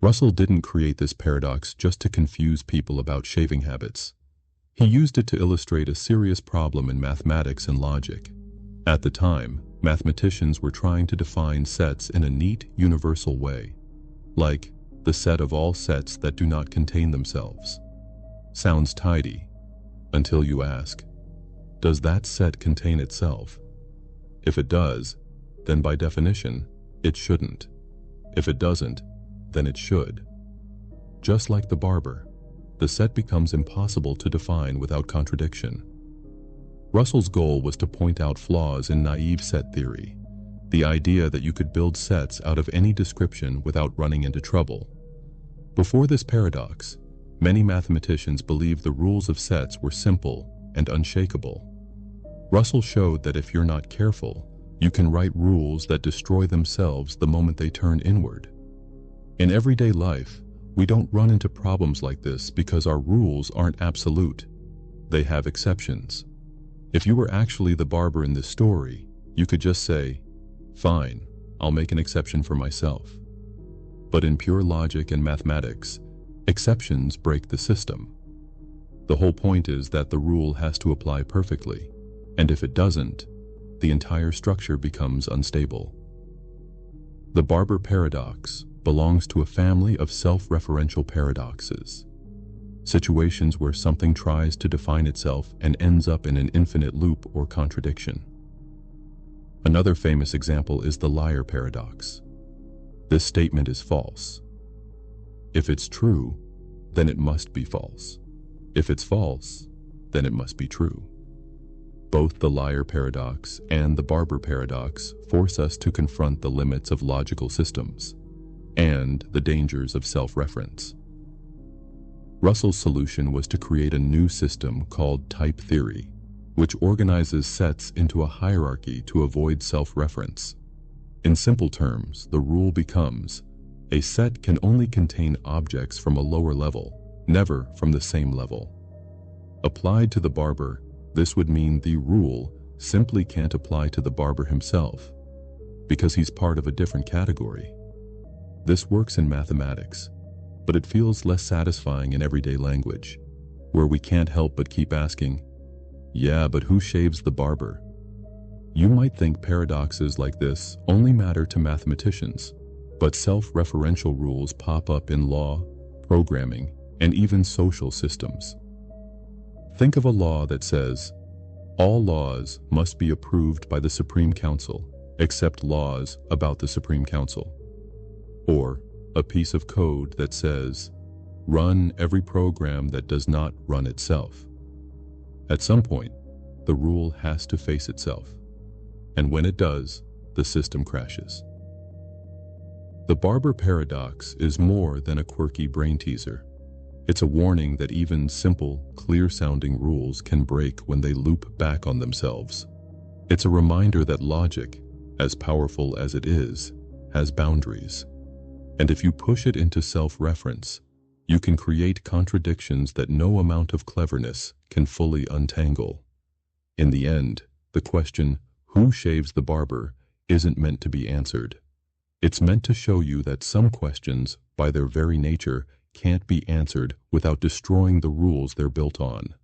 A: Russell didn't create this paradox just to confuse people about shaving habits. He used it to illustrate a serious problem in mathematics and logic. At the time, mathematicians were trying to define sets in a neat, universal way, like the set of all sets that do not contain themselves. Sounds tidy, until you ask, does that set contain itself? If it does, then by definition, it shouldn't. If it doesn't, then it should. Just like the barber, the set becomes impossible to define without contradiction. Russell's goal was to point out flaws in naive set theory, the idea that you could build sets out of any description without running into trouble. Before this paradox, many mathematicians believed the rules of sets were simple and unshakable. Russell showed that if you're not careful, you can write rules that destroy themselves the moment they turn inward. In everyday life, we don't run into problems like this because our rules aren't absolute. They have exceptions. If you were actually the barber in this story, you could just say, "Fine, I'll make an exception for myself." But in pure logic and mathematics, exceptions break the system. The whole point is that the rule has to apply perfectly, and if it doesn't, the entire structure becomes unstable. The Barber paradox belongs to a family of self-referential paradoxes, situations where something tries to define itself and ends up in an infinite loop or contradiction. Another famous example is the liar paradox. This statement is false. If it's true, then it must be false. If it's false, then it must be true. Both the liar paradox and the Barber paradox force us to confront the limits of logical systems and the dangers of self-reference. Russell's solution was to create a new system called type theory, which organizes sets into a hierarchy to avoid self-reference. In simple terms, the rule becomes, a set can only contain objects from a lower level, never from the same level. Applied to the barber, this would mean the rule simply can't apply to the barber himself, because he's part of a different category. This works in mathematics, but it feels less satisfying in everyday language, where we can't help but keep asking, yeah, but who shaves the barber? You might think paradoxes like this only matter to mathematicians, but self-referential rules pop up in law, programming, and even social systems. Think of a law that says, all laws must be approved by the Supreme Council, except laws about the Supreme Council. Or a piece of code that says, run every program that does not run itself. At some point, the rule has to face itself, and when it does, the system crashes. The barber paradox is more than a quirky brain teaser. It's a warning that even simple, clear-sounding rules can break when they loop back on themselves. It's a reminder that logic, as powerful as it is, has boundaries. And if you push it into self-reference, you can create contradictions that no amount of cleverness can fully untangle. In the end, the question, who shaves the barber, isn't meant to be answered. It's meant to show you that some questions, by their very nature, can't be answered without destroying the rules they're built on.